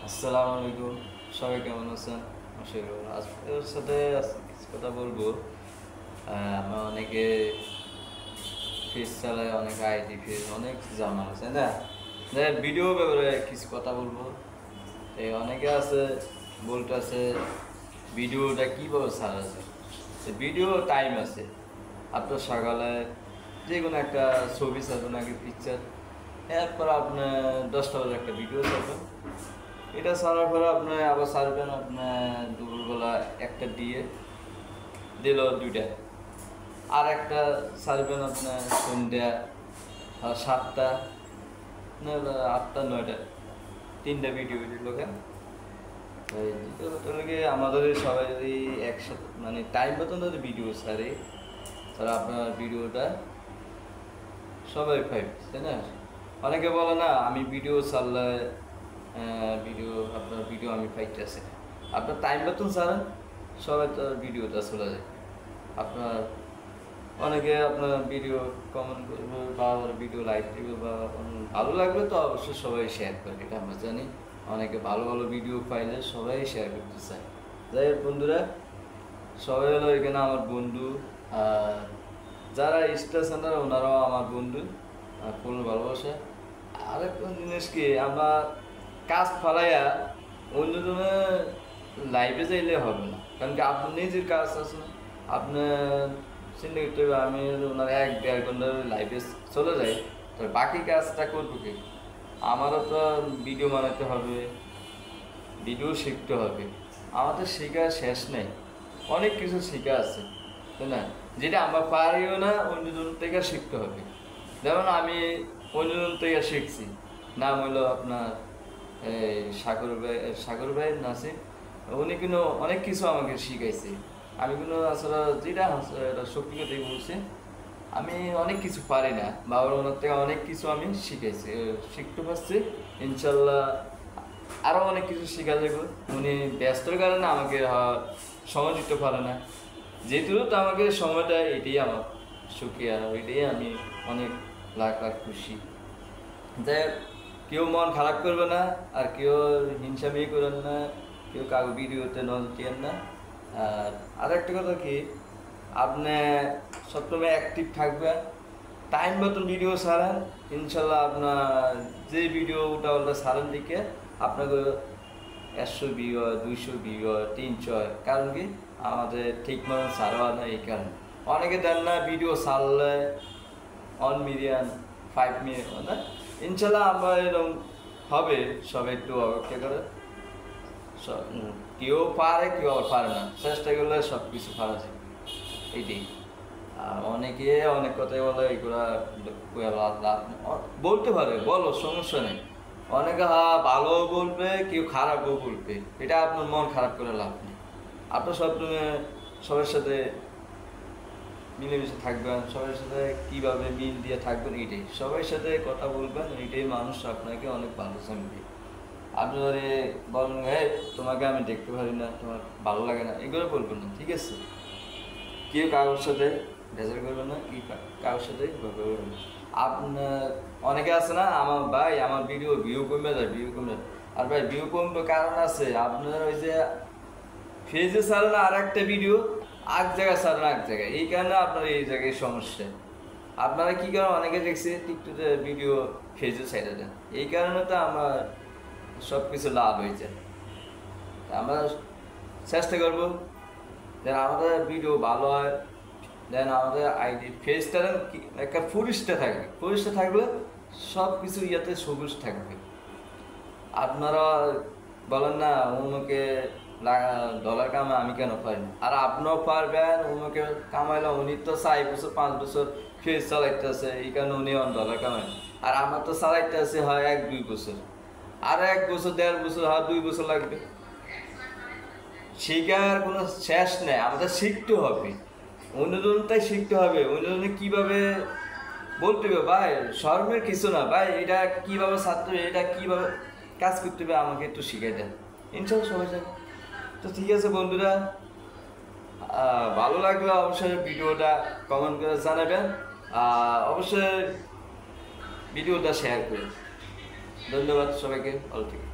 আসসালামু আলাইকুম। সবাই কেমন আছেন? আশা করি আজকের সাথে কিছু কথা বলবো। আমরা অনেকে ফেস চালায়, অনেক আইডি ফেস, অনেক জামা আছে না, ভিডিও ব্যাপারে কিছু কথা বলবো। এই অনেকে আছে বলতেছে ভিডিওটা কীভাবে ছাড়া যায়। ভিডিও টাইম আছে, আপনার সকালে যে কোনো একটা ছবি ছাড়বেন, আগে পিকচার, এরপর আপনার 10টা বাজে একটা ভিডিও ছাড়বেন। এটা ছাড়ার পরে আপনি আবার ছাড়বেন আপনার দুপুরবেলা একটা দিয়ে দিল দুইটা, আর একটা ছাড়বেন আপনার সন্ধ্যা 7টা, নাহলে 8টা 9টা, 3টা ভিডিও দিল। আমাদের সবাই যদি একসাথে মানে টাইম মতন যদি ভিডিও ছাড়ে, তাহলে আপনার ভিডিওটা সবাই পাইবে, তাই না? অনেকে বলে না আমি ভিডিও ছাড়লে আপনার ভিডিও আমি পাইতেছি। আপনার টাইম মতন ছাড়েন, সবাই তো ভিডিওটা চলে যায় আপনার। অনেকে আপনার ভিডিও কমেন্ট করবে বা ভিডিও লাইক দেবে বা ভালো লাগবে তো অবশ্যই সবাই শেয়ার করবে, এটা আমরা জানি। অনেকে ভালো ভালো ভিডিও পাইলে সবাই শেয়ার করতে চায়। যাই হোক বন্ধুরা, সবাই হলো এখানে আমার বন্ধু, আর যারা স্টেশন ওনারাও আমার বন্ধু, পূর্ণ ভালোবাসা। আরেকটা জিনিস কি, আমরা কাজ ফালাইয়া অন্যজনের লাইভে যাইলে হবে না, কারণ কি আপনার নিজের কাজ আছে না। আপনার চিন্তা করতে হবে, আমি ওনার 1-1.5 ঘন্টার লাইভে চলে যাই, তো বাকি কাজটা করবো কি? আমারও তো ভিডিও বানাতে হবে, ভিডিও শিখতে হবে। আমাদের শেখা শেষ নেই, অনেক কিছু শেখা আছে, তাই না? যেটা আমরা পারিও না, অন্যজন থেকে শিখতে হবে। যেমন আমি অন্যজন থেকে শিখছি, নাম হলো আপনার সাগর ভাই নাসিম। উনি কিন্তু অনেক কিছু আমাকে শিখাইছে। আমি কিন্তু আসলে যেটা সত্যিকতাই বলছি, আমি অনেক কিছু পারি না, বাবার ওনার থেকে অনেক কিছু আমি শিখেছি, শিখতে পারছি। ইনশাল্লাহ আরও অনেক কিছু শেখা যাবে। উনি ব্যস্তর কারণে আমাকে সময় দিতে পারে না, যেহেতু তো আমাকে সময়টা, এটাই আমার সুখী, আর ওইটাই আমি অনেক লাখ লাখ খুশি। যাই হোক, কেউ মন খারাপ করবে না, আর কেউ হিংসামি করেন না, কেউ কারো ভিডিওতে নজর দিয়েন না। আর একটা কথা কি, আপনি সবসময় অ্যাক্টিভ থাকবেন, টাইম মতন ভিডিও ছাড়েন। ইনশাল্লাহ আপনার যে ভিডিও ওটা ছাড়েন দিকে আপনাকে 100 ভিউ হয়, 200 ভিউ হয়, 300 হয়। কারণ কি, আমাদের ঠিক মতন ছাড়া না, এই কারণে। অনেকে দেন না ভিডিও ছাড়লে 1 মিলিয়ন, 5 মিলিয়ন না। ইনশাল্লাহ আমরা এরকম হবে, সবাই একটু অপেক্ষা করে। কেউ পারে, কেউ আবার পারে না, চেষ্টা করলে সব কিছু পারা যায়, এইটাই। আর অনেকে অনেক কথাই বলে, এগুলা বলতে পারে, বলো, সমস্যা নেই। অনেকে ভালো বলবে, কেউ খারাপও বলবে, এটা আপনার মন খারাপ করে লাভ নেই। আপনার সবার সাথে মিলেমিশে থাকবেন, সবার সাথে কীভাবে মিল দিয়ে থাকবেন, এইটাই। সবার সাথে কথা বলবেন, এইটাই মানুষ আপনাকে অনেক ভালো জানবে। আপনি যদি বলেন তোমাকে আমি দেখতে পারি না, তোমার ভালো লাগে না, এগুলো বলবেন না, ঠিক আছে? কেউ কারোর সাথে ভেজাল করবে না, কি কারোর সাথে করবে না। আপনার অনেকে আছে না, আমার ভাই আমার ভিডিও ভিউ কমে যায়, ভিউ কমে যায়। আর ভাই ভিউ কমবে কারণ আছে, আপনার ওই যে ফেজে ছাড়েন আর একটা ভিডিও, এক জায়গায় ছাড়েন এক জায়গায়, এই কারণে আপনার এই জায়গায় সমস্যা। আপনারা কি করেন, অনেকে দেখছি টিকটকে ভিডিও ফেজে ছেড়ে দেন, এই কারণে তো আমার সব কিছু লাভ হয়ে যায়। আমরা চেষ্টা করবো যেন আমাদের ভিডিও ভালো হয়, দেন আমাদের আইডি ফেসটা একটা ফুরিশটা থাকবে, ফুরিশটা থাকলে সব কিছু ইয়াতে সবুজ থাকবে। আপনারা বলেন না অন্যকে ডলার কামায়, আমি কেন পারি না? আর আপনিও পারবেন, অন্যকে কামাইলে উনি তো 4 বছর 5 বছর ফেস চালাইতেছে, এই কারণে উনি ডলার কামায়। আর আমার তো চালাইতেছে হয় 1-2 বছর, আর 1 বছর 1.5 বছর, 2 বছর লাগবে। শেখার কোনো শেষ নেই, আমাদের শিখতে হবে, অন্যজনটাই শিখতে হবে। অন্যজনে কীভাবে বলতে হবে, ভাই শর্মের কিছু না ভাই, এটা কীভাবে ছাত্র, এটা কীভাবে কাজ করতে হবে, আমাকে একটু শিখিয়ে দেন, ইনশাল্লাহ সবাই যাবে। তো ঠিক আছে বন্ধুরা, ভালো লাগলে অবশ্যই ভিডিওটা কমেন্ট করে জানাবেন, অবশ্যই ভিডিওটা শেয়ার করুন। ধন্যবাদ সবাইকে, ভালো থেকে।